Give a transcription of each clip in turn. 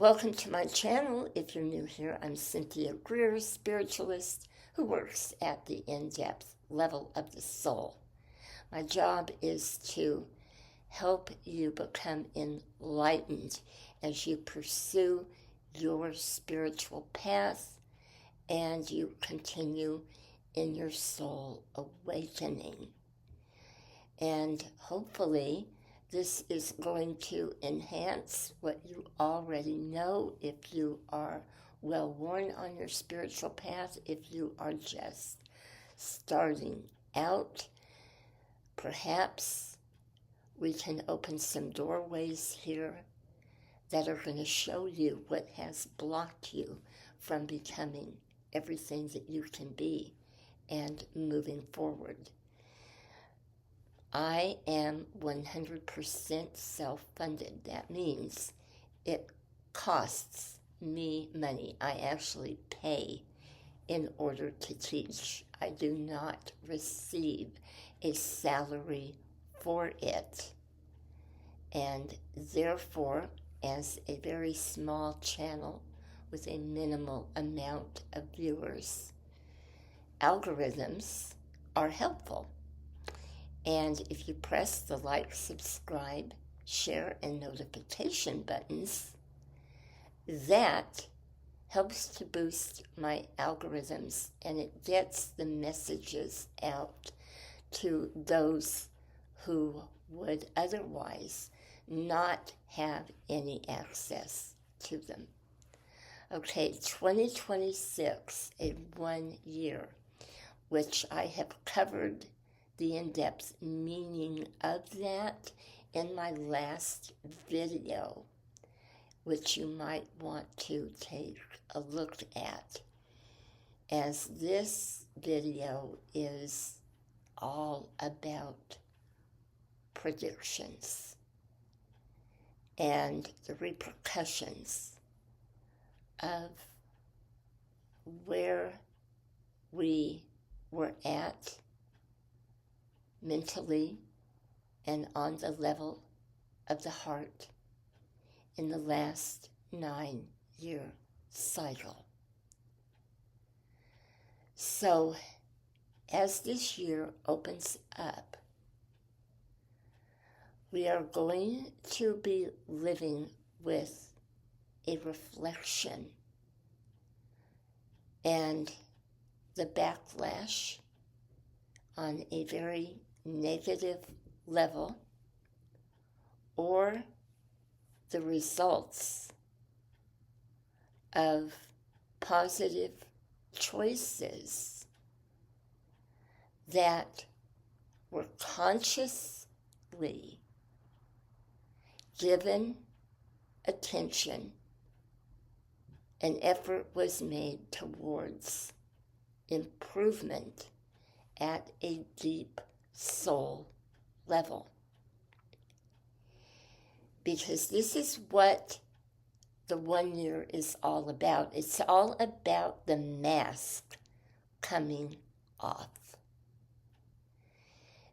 Welcome to my channel. If you're new here, I'm Cynthia Greer, spiritualist who works at the in-depth level of the soul. My job is to help you become enlightened as you pursue your spiritual path and you continue in your soul awakening. And hopefully, this is going to enhance what you already know if you are well worn on your spiritual path, if you are just starting out. Perhaps we can open some doorways here that are going to show you what has blocked you from becoming everything that you can be and moving forward. I am 100% self-funded. That means it costs me money. I actually pay in order to teach. I do not receive a salary for it. And therefore, as a very small channel with a minimal amount of viewers, algorithms are helpful. And if you press the like, subscribe, share, and notification buttons, that helps to boost my algorithms and it gets the messages out to those who would otherwise not have any access to them. Okay, 2026, a 1 year, which I have covered the in-depth meaning of that in my last video, which you might want to take a look at, as this video is all about predictions and the repercussions of where we were at mentally and on the level of the heart in the last 9-year cycle. So as this year opens up, we are going to be living with a reflection and the backlash on a very negative level, or the results of positive choices that were consciously given attention and effort was made towards improvement at a deep soul level. Because this is what the 1 year is all about. It's all about the mask coming off.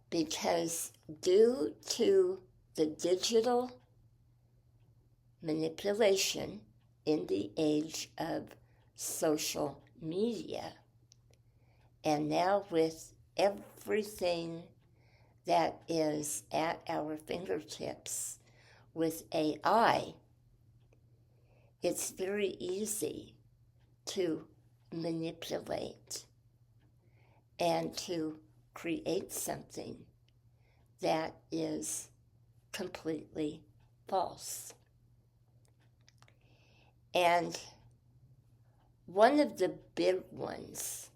Because due to the digital manipulation in the age of social media, and now with everything that is at our fingertips with AI, it's very easy to manipulate and to create something that is completely false. And one of the big ones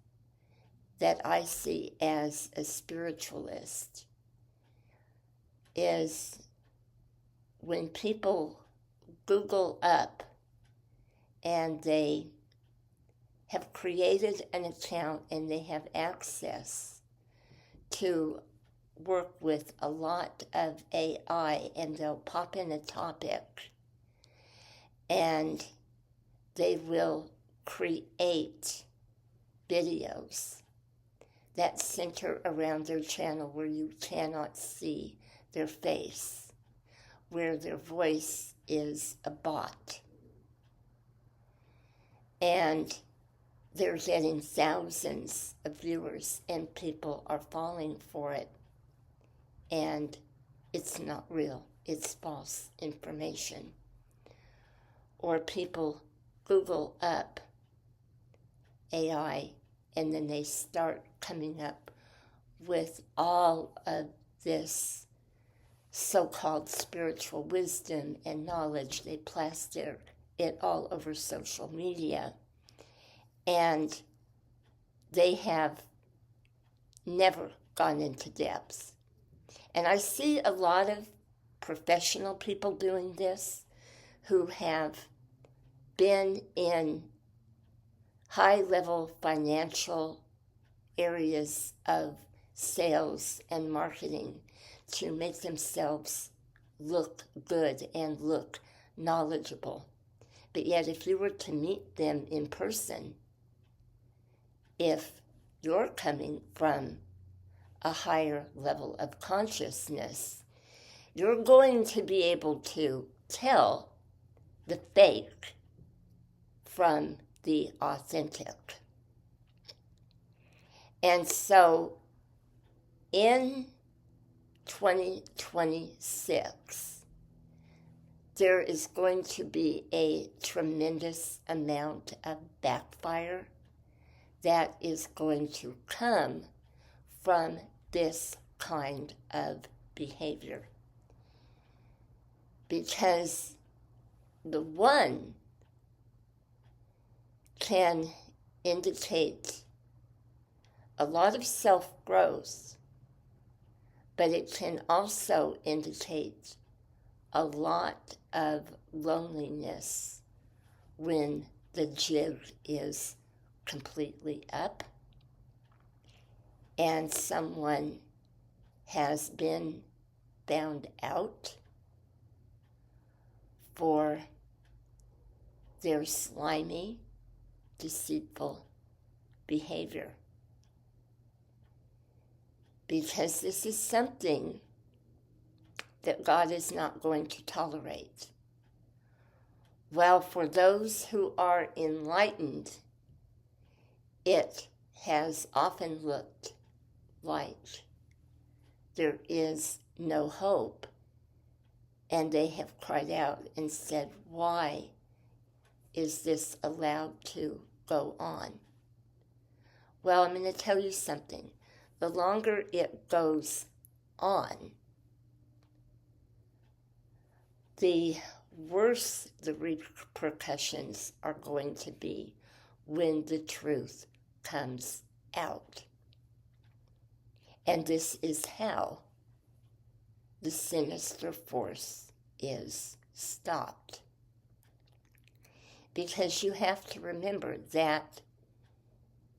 that I see as a spiritualist is when people Google up and they have created an account and they have access to work with a lot of AI, and they'll pop in a topic and they will create videos that center around their channel where you cannot see their face, where their voice is a bot, and they're getting thousands of viewers, and people are falling for it, and it's not real. It's false information. Or people Google up AI, and then they start coming up with all of this so-called spiritual wisdom and knowledge. They plaster it all over social media, and they have never gone into depth. And I see a lot of professional people doing this who have been in high-level financial areas of sales and marketing to make themselves look good and look knowledgeable. But yet, if you were to meet them in person, if you're coming from a higher level of consciousness, you're going to be able to tell the fake from the authentic. And so in 2026, there is going to be a tremendous amount of backfire that is going to come from this kind of behavior. Because the one can indicate a lot of self-growth, but it can also indicate a lot of loneliness when the jig is completely up and someone has been found out for their slimy, deceitful behavior. Because this is something that God is not going to tolerate. Well, for those who are enlightened, it has often looked like there is no hope. And they have cried out and said, why is this allowed to go on? Well, I'm going to tell you something. The longer it goes on, the worse the repercussions are going to be when the truth comes out. And this is how the sinister force is stopped. Because you have to remember that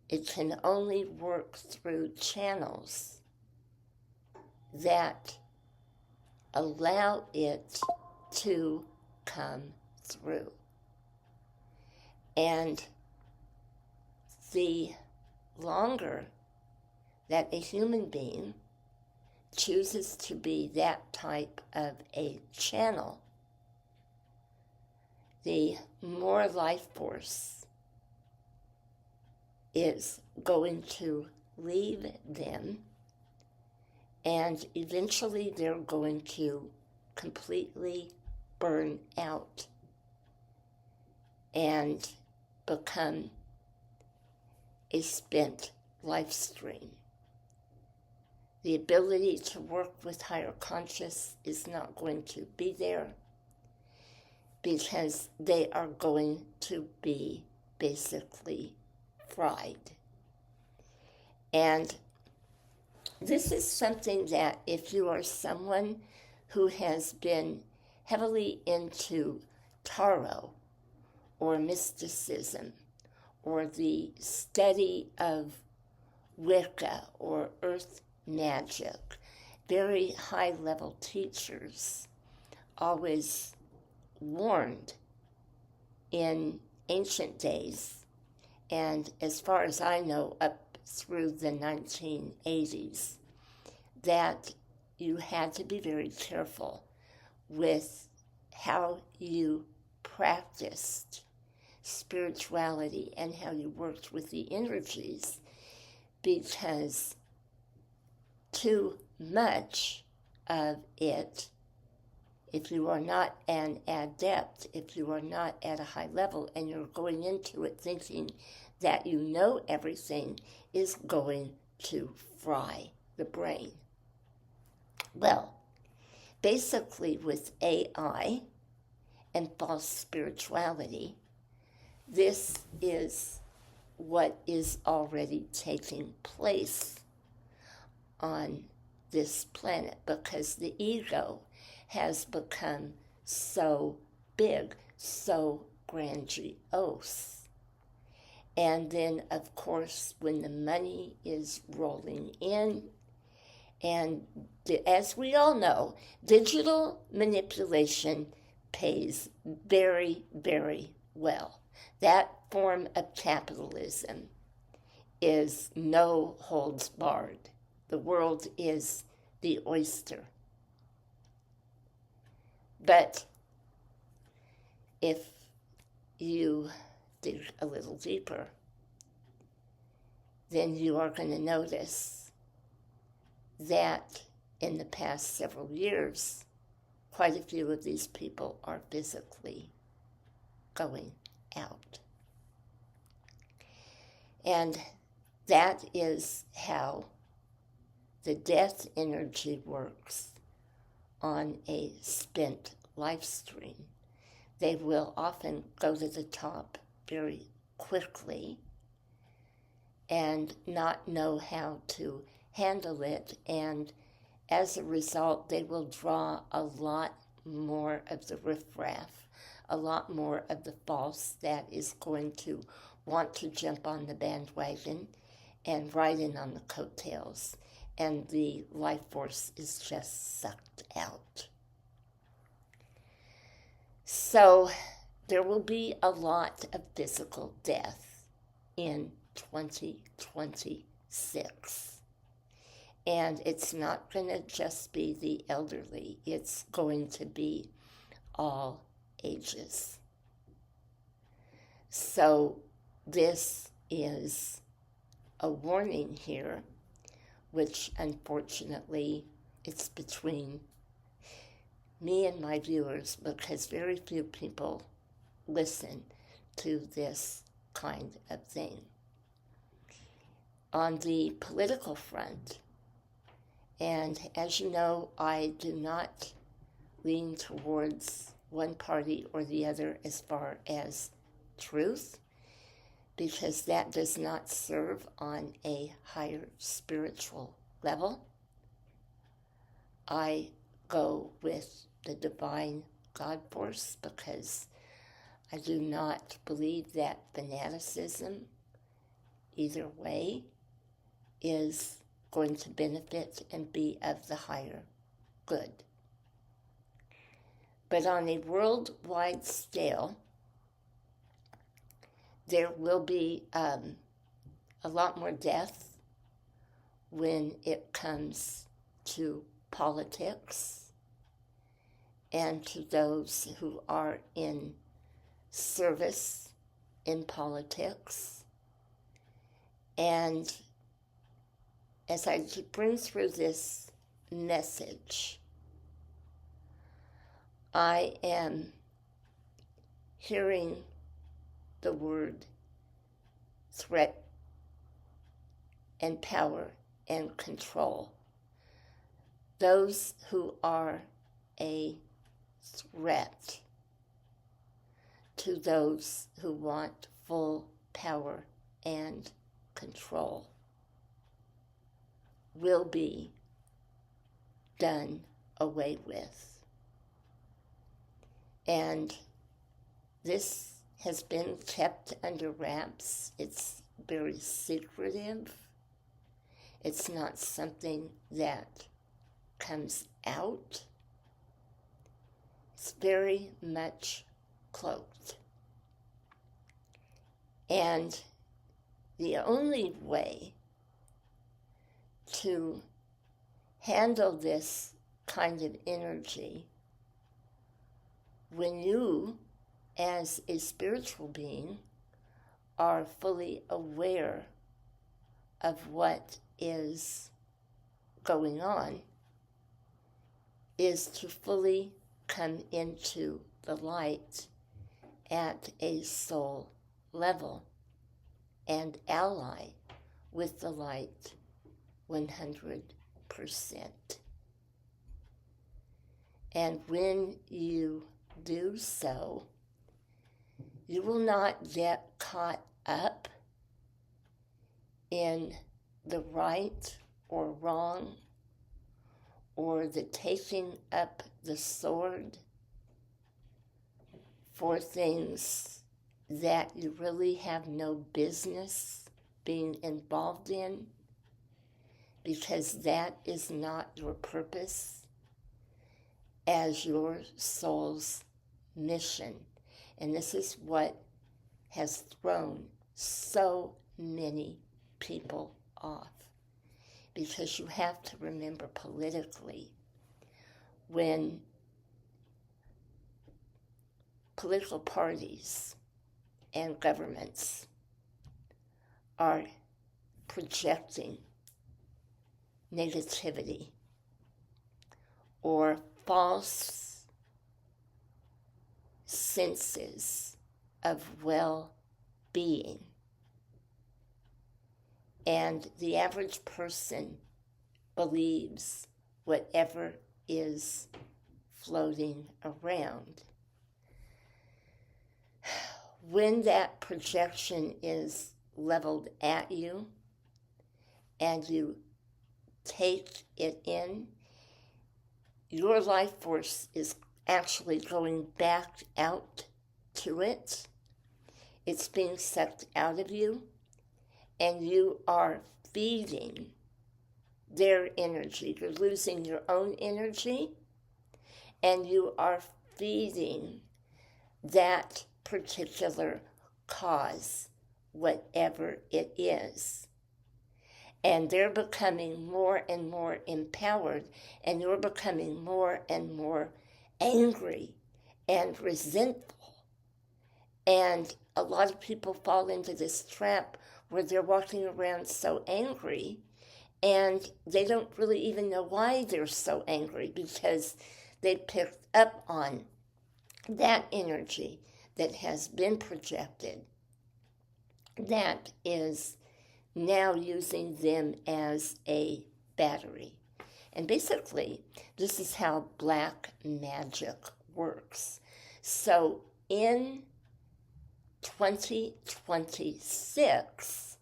it can only work through channels that allow it to come through. And the longer that a human being chooses to be that type of a channel, the more life force is going to leave them, and eventually they're going to completely burn out and become a spent life stream. The ability to work with higher conscious is not going to be there because they are going to be basically fried. And this is something that if you are someone who has been heavily into tarot or mysticism or the study of Wicca or earth magic, very high-level teachers always warned in ancient days, and as far as I know, up through the 1980s, that you had to be very careful with how you practiced spirituality and how you worked with the energies, because too much of it, if you are not an adept, if you are not at a high level and you're going into it thinking that you know everything, is going to fry the brain. Well, basically with AI and false spirituality, this is what is already taking place on this planet, because the ego has become so big, so grandiose. And then, of course, when the money is rolling in, and as we all know, digital manipulation pays very, very well. That form of capitalism is no holds barred. The world is the oyster. But if you dig a little deeper, then you are going to notice that in the past several years, quite a few of these people are physically going out. And that is how the death energy works on a spent life stream. They will often go to the top very quickly and not know how to handle it, and as a result, they will draw a lot more of the riffraff, a lot more of the false that is going to want to jump on the bandwagon and ride in on the coattails, and the life force is just sucked out. So there will be a lot of physical death in 2026. And it's not going to just be the elderly. It's going to be all ages. So this is a warning here, which unfortunately it's between me and my viewers, because very few people listen to this kind of thing. On the political front, and as you know, I do not lean towards one party or the other as far as truth, because that does not serve on a higher spiritual level. I go with the divine God force, because I do not believe that fanaticism, either way, is going to benefit and be of the higher good. But on a worldwide scale, there will be a lot more death when it comes to politics and to those who are in service in politics. And as I bring through this message, I am hearing the word threat and power and control. Those who are a threat to those who want full power and control will be done away with. And this has been kept under wraps. It's very secretive. It's not something that comes out. It's very much cloaked. And the only way to handle this kind of energy, when you as a spiritual being, are fully aware of what is going on is to fully come into the light at a soul level and ally with the light 100%. And when you do so, you will not get caught up in the right or wrong or the taking up the sword for things that you really have no business being involved in, because that is not your purpose as your soul's mission. And this is what has thrown so many people off. Because you have to remember politically, when political parties and governments are projecting negativity or false senses of well-being, and the average person believes whatever is floating around. When that projection is leveled at you and you take it in, your life force is actually going back out to it. It's being sucked out of you, and you are feeding their energy. You're losing your own energy, and you are feeding that particular cause, whatever it is. And they're becoming more and more empowered, and you're becoming more and more angry and resentful. And a lot of people fall into this trap where they're walking around so angry, and they don't really even know why they're so angry, because they picked up on that energy that has been projected that is now using them as a battery. And basically, this is how black magic works. So in 2026,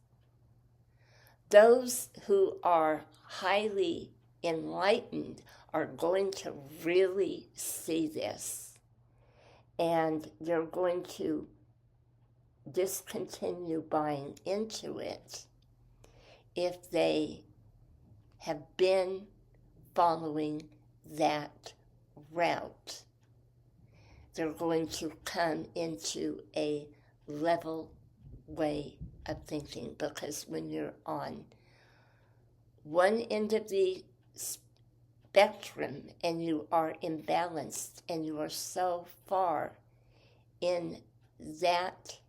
those who are highly enlightened are going to really see this, and they're going to discontinue buying into it if they have been following that route. They're going to come into a level way of thinking, because when you're on one end of the spectrum and you are imbalanced and you are so far in that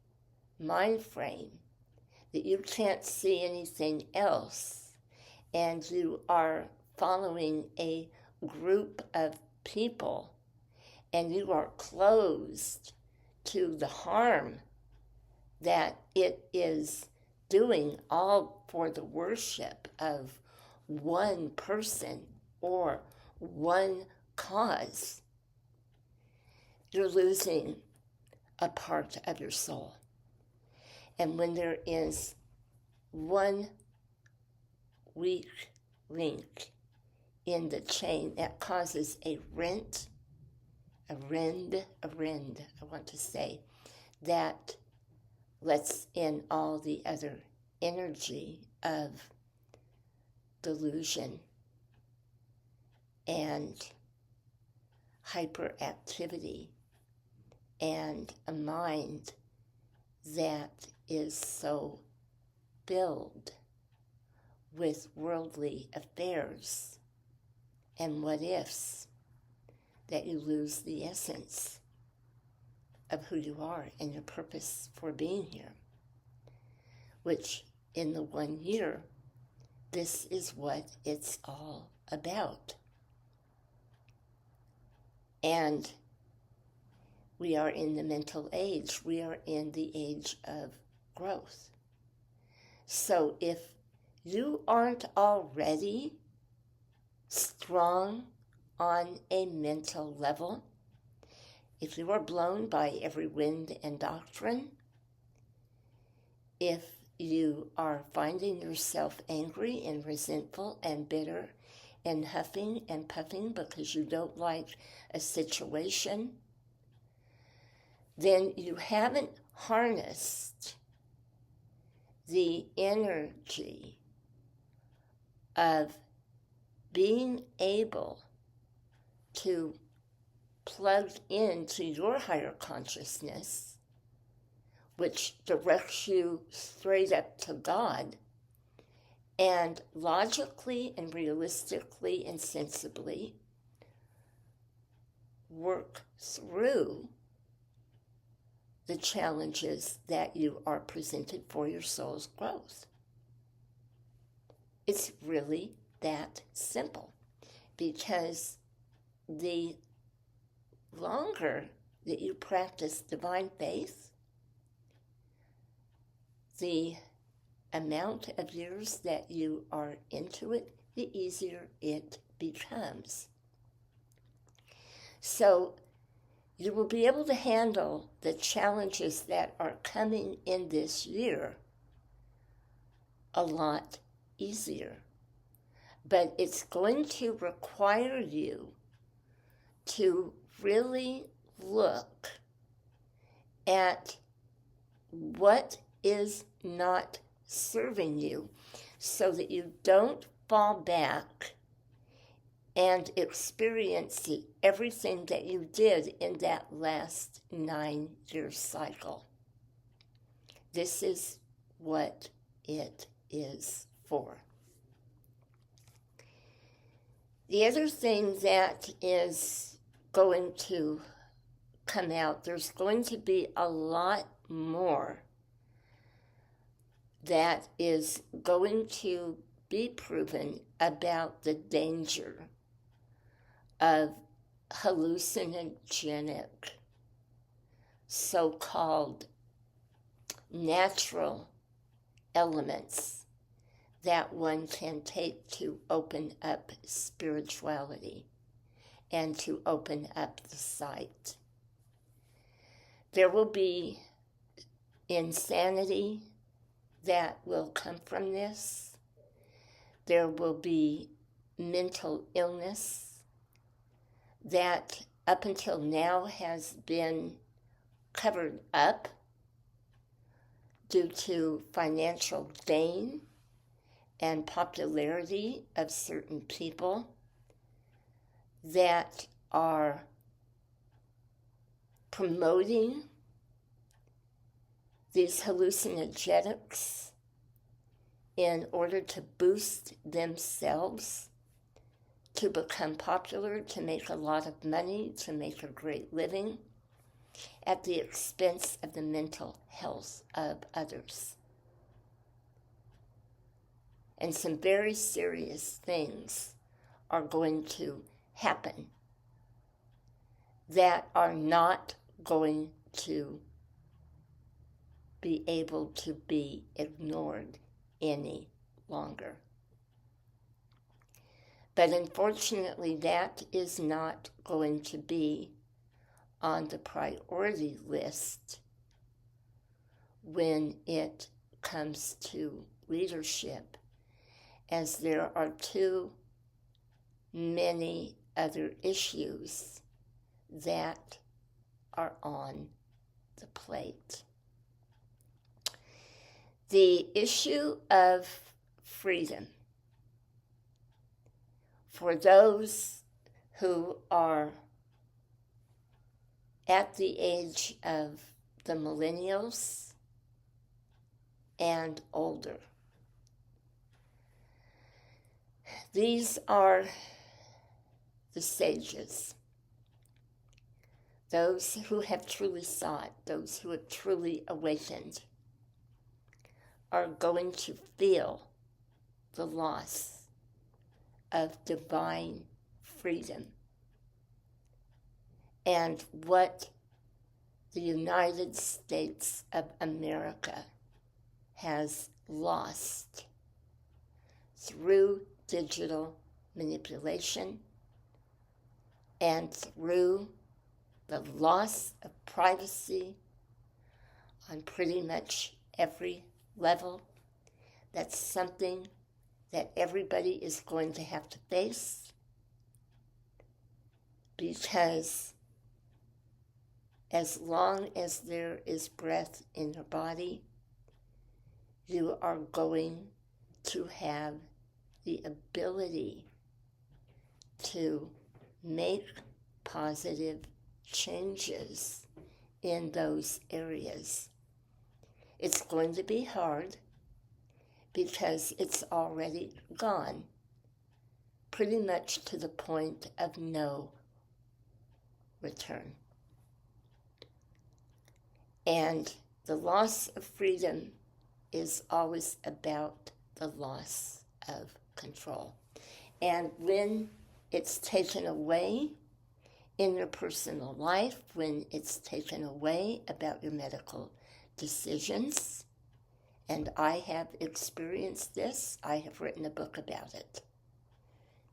mind frame that you can't see anything else, and you are following a group of people, and you are closed to the harm that it is doing, all for the worship of one person or one cause, you're losing a part of your soul. And when there is one weak link in the chain that causes a rend, I want to say, that lets in all the other energy of delusion and hyperactivity and a mind that is so filled with worldly affairs and what ifs that you lose the essence of who you are and your purpose for being here, which in the 1 year, this is what it's all about. And we are in the mental age. We are in the age of growth. So if you aren't already strong on a mental level, if you are blown by every wind and doctrine, if you are finding yourself angry and resentful and bitter and huffing and puffing because you don't like a situation, then you haven't harnessed the energy of being able to plug into your higher consciousness, which directs you straight up to God, and logically and realistically and sensibly work through the challenges that you are presented for your soul's growth. It's really that simple, because the longer that you practice divine faith, the amount of years that you are into it, the easier it becomes. So you will be able to handle the challenges that are coming in this year a lot easier. But it's going to require you to really look at what is not serving you so that you don't fall back and experience everything that you did in that last 9-year cycle. This is what it is for. The other thing that is going to come out, there's going to be a lot more that is going to be proven about the danger of hallucinogenic, so-called natural elements that one can take to open up spirituality and to open up the sight. There will be insanity that will come from this. There will be mental illness that up until now has been covered up due to financial gain and popularity of certain people that are promoting these hallucinogenics in order to boost themselves, to become popular, to make a lot of money, to make a great living, at the expense of the mental health of others. And some very serious things are going to happen that are not going to be able to be ignored any longer. But unfortunately, that is not going to be on the priority list when it comes to leadership, as there are too many other issues that are on the plate. The issue of freedom for those who are at the age of the millennials and older. These are the sages, those who have truly sought, those who have truly awakened, are going to feel the loss of divine freedom. And what the United States of America has lost through digital manipulation and through the loss of privacy on pretty much every level. That's something that everybody is going to have to face, because as long as there is breath in your body, you are going to have the ability to make positive changes in those areas. It's going to be hard because it's already gone pretty much to the point of no return. And the loss of freedom is always about the loss of control. And when it's taken away in your personal life, when it's taken away about your medical decisions, and I have experienced this, I have written a book about it.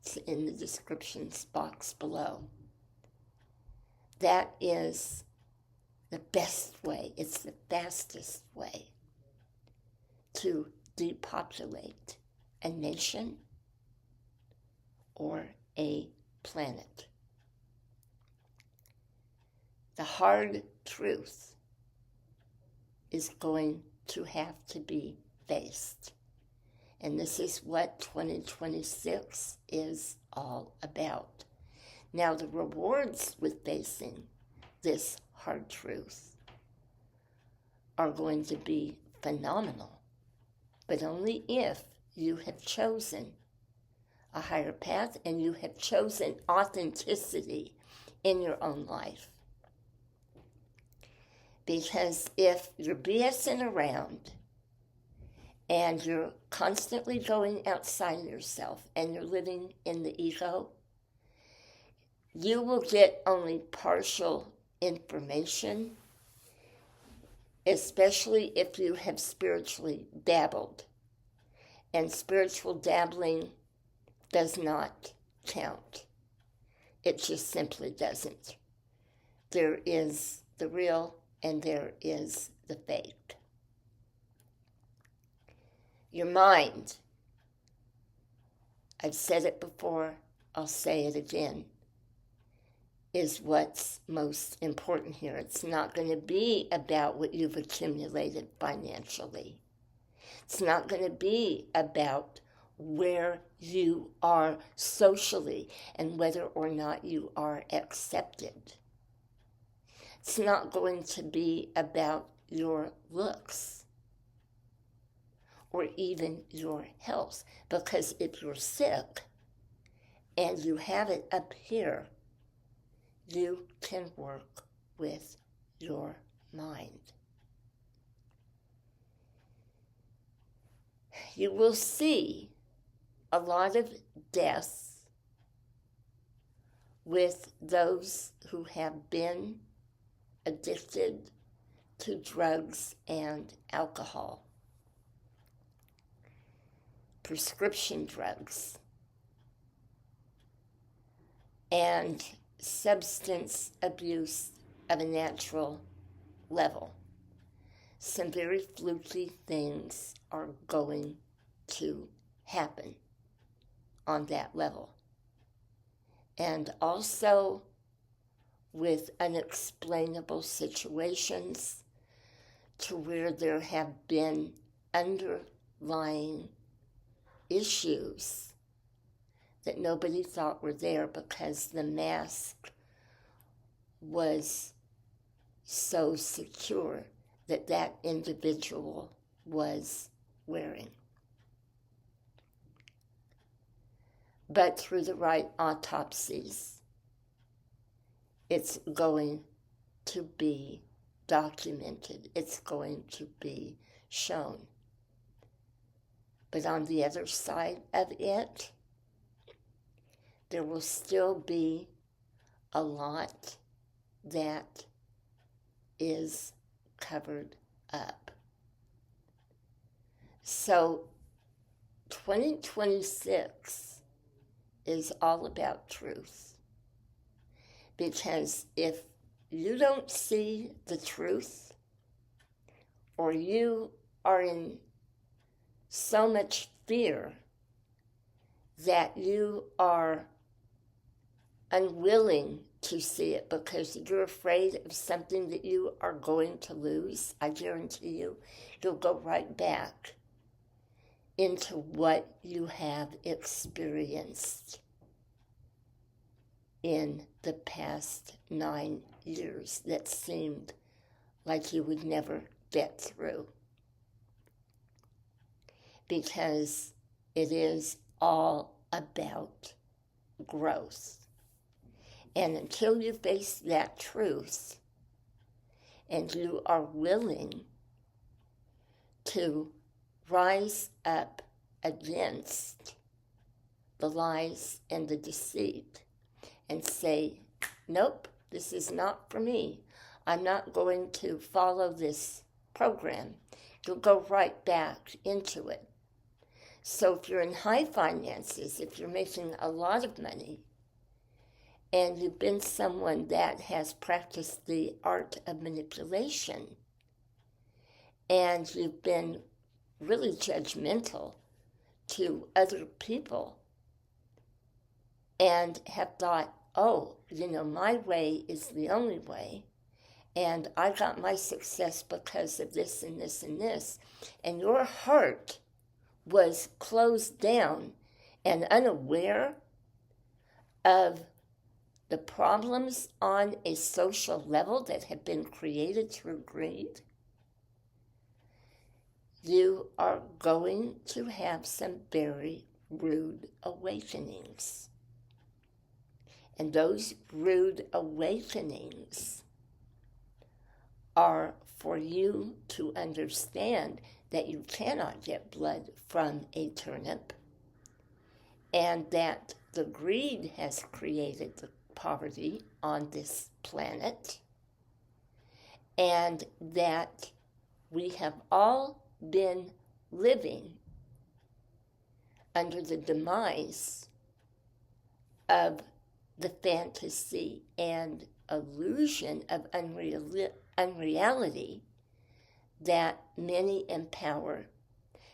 It's in the descriptions box below. That is the best way, it's the fastest way to depopulate a nation or a planet. The hard truth is going to have to be faced. And this is what 2026 is all about. Now, the rewards with facing this hard truth are going to be phenomenal, but only if you have chosen a higher path and you have chosen authenticity in your own life. Because if you're BSing around and you're constantly going outside of yourself and you're living in the ego, you will get only partial information, especially if you have spiritually dabbled. And spiritual dabbling does not count. It just simply doesn't. There is the real and there is the fake. Your mind, I've said it before, I'll say it again, is what's most important here. It's not going to be about what you've accumulated financially. It's not going to be about where you are socially and whether or not you are accepted. It's not going to be about your looks or even your health, because if you're sick and you have it up here, you can work with your mind. You will see a lot of deaths with those who have been addicted to drugs and alcohol, prescription drugs, and substance abuse of a natural level. Some very fluky things are going to happen on that level. And also with unexplainable situations to where there have been underlying issues that nobody thought were there because the mask was so secure that that individual was wearing. But through the right autopsies, it's going to be documented. It's going to be shown. But on the other side of it, there will still be a lot that is covered up. So 2026 is all about truth. Because if you don't see the truth, or you are in so much fear that you are unwilling to see it because you're afraid of something that you are going to lose, I guarantee you, you'll go right back into what you have experienced in the past 9 years that seemed like you would never get through. Because it is all about growth. And until you face that truth and you are willing to rise up against the lies and the deceit and say, nope, this is not for me. I'm not going to follow this program. You'll go right back into it. So if you're in high finances, if you're making a lot of money, and you've been someone that has practiced the art of manipulation, and you've been really judgmental to other people, and have thought, oh, my way is the only way, and I got my success because of this and this and this, and your heart was closed down and unaware of the problems on a social level that have been created through greed, you are going to have some very rude awakenings. And those rude awakenings are for you to understand that you cannot get blood from a turnip, and that the greed has created the poverty on this planet, and that we have all been living under the demise of the fantasy and illusion of unreality that many in power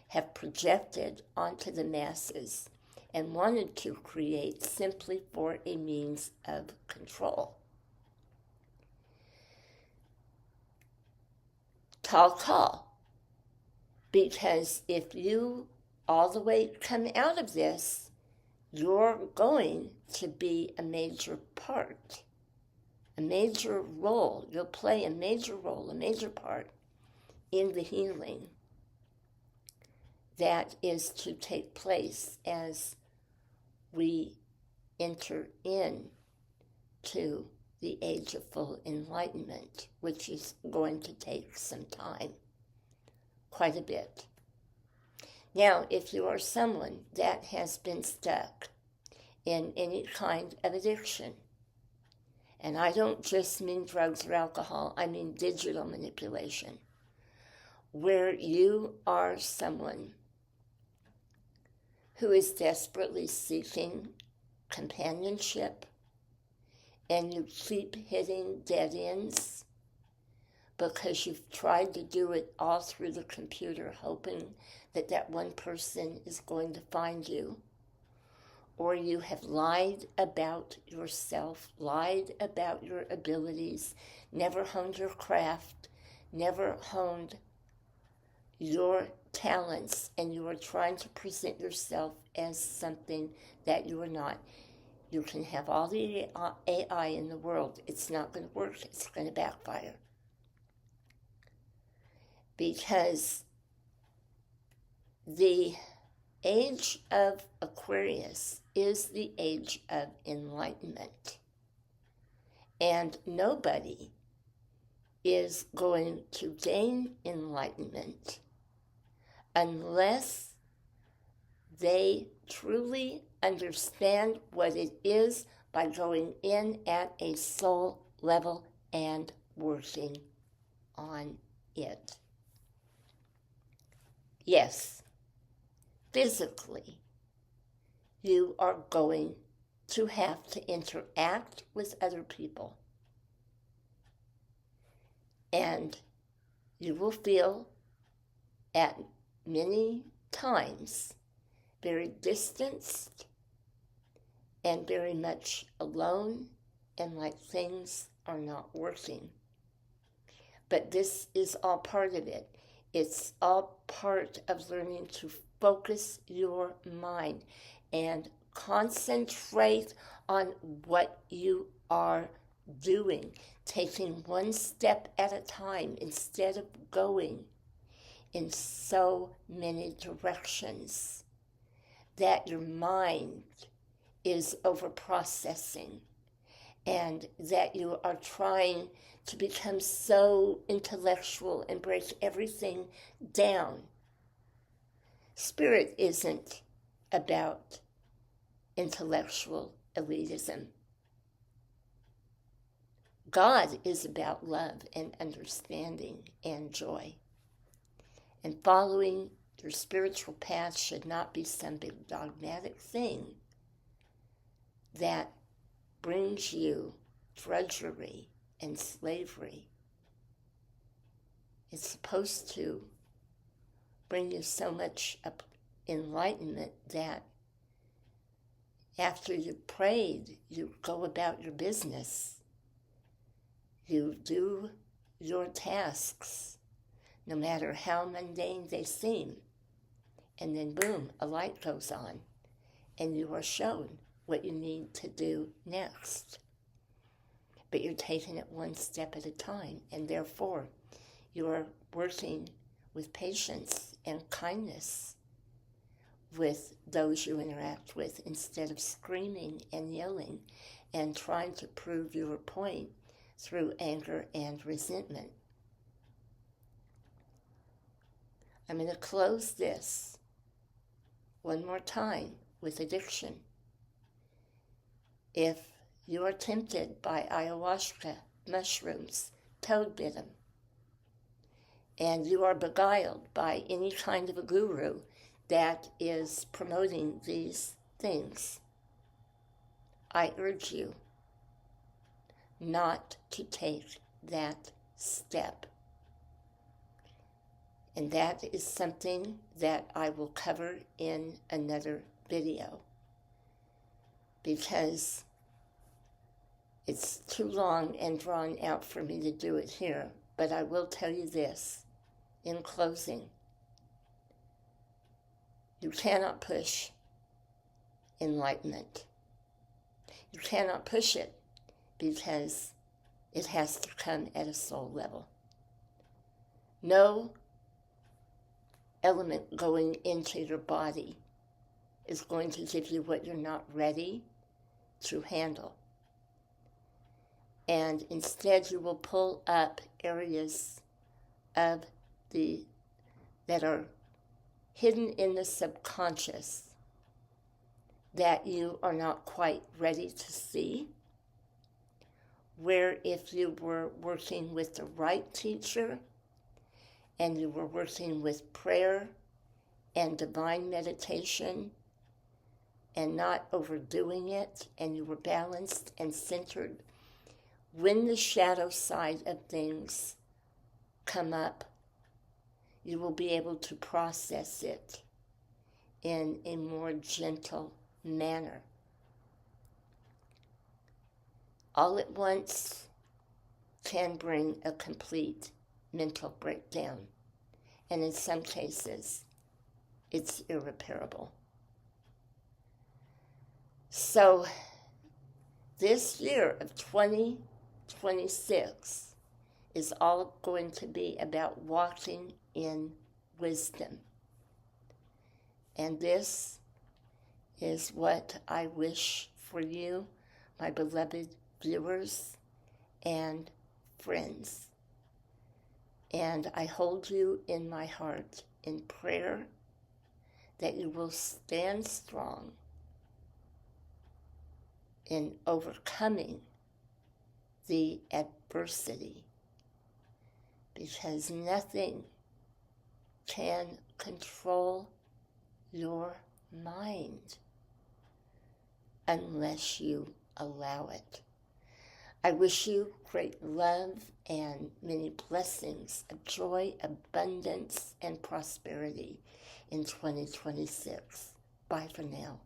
have projected onto the masses and wanted to create simply for a means of control. Tall call. Because if you all the way come out of this, you're going to be a major part, a major role. You'll play a major role, a major part in the healing that is to take place as we enter into the age of full enlightenment, which is going to take some time, quite a bit. Now, if you are someone that has been stuck in any kind of addiction, and I don't just mean drugs or alcohol, I mean digital manipulation, where you are someone who is desperately seeking companionship, and you keep hitting dead ends because you've tried to do it all through the computer, hoping that that one person is going to find you, or you have lied about yourself, lied about your abilities, never honed your craft, never honed your talents, and you are trying to present yourself as something that you are not. You can have all the AI in the world. It's not going to work. It's going to backfire. Because the age of Aquarius is the age of enlightenment. And nobody is going to gain enlightenment unless they truly understand what it is by going in at a soul level and working on it. Yes, physically, you are going to have to interact with other people. And you will feel at many times very distanced and very much alone and like things are not working. But this is all part of it. It's all part of learning to focus your mind and concentrate on what you are doing, taking one step at a time instead of going in so many directions that your mind is over-processing and that you are trying to become so intellectual and break everything down. Spirit isn't about intellectual elitism. God is about love and understanding and joy. And following your spiritual path should not be some big dogmatic thing that brings you drudgery and slavery. It's supposed to bring you so much enlightenment that after you've prayed, you go about your business. You do your tasks, no matter how mundane they seem. And then boom, a light goes on, and you are shown what you need to do next. But you're taking it one step at a time, and therefore you are working with patience and kindness with those you interact with instead of screaming and yelling and trying to prove your point through anger and resentment. I'm going to close this one more time with addiction. If you are tempted by ayahuasca mushrooms, toad bit 'em, and you are beguiled by any kind of a guru that is promoting these things, I urge you not to take that step. And that is something that I will cover in another video because it's too long and drawn out for me to do it here. But I will tell you this in closing. You cannot push enlightenment. You cannot push it because it has to come at a soul level. No element going into your body is going to give you what you're not ready to handle. And instead you will pull up areas of that are hidden in the subconscious that you are not quite ready to see, where if you were working with the right teacher and you were working with prayer and divine meditation and not overdoing it, and you were balanced and centered, when the shadow side of things come up, you will be able to process it in a more gentle manner. All at once can bring a complete mental breakdown, and in some cases, it's irreparable. So, this year of 2026 is all going to be about walking in wisdom. And this is what I wish for you, my beloved viewers and friends. And I hold you in my heart in prayer that you will stand strong in overcoming the adversity, because nothing can control your mind unless you allow it. I wish you great love and many blessings of joy, abundance, and prosperity in 2026. Bye for now.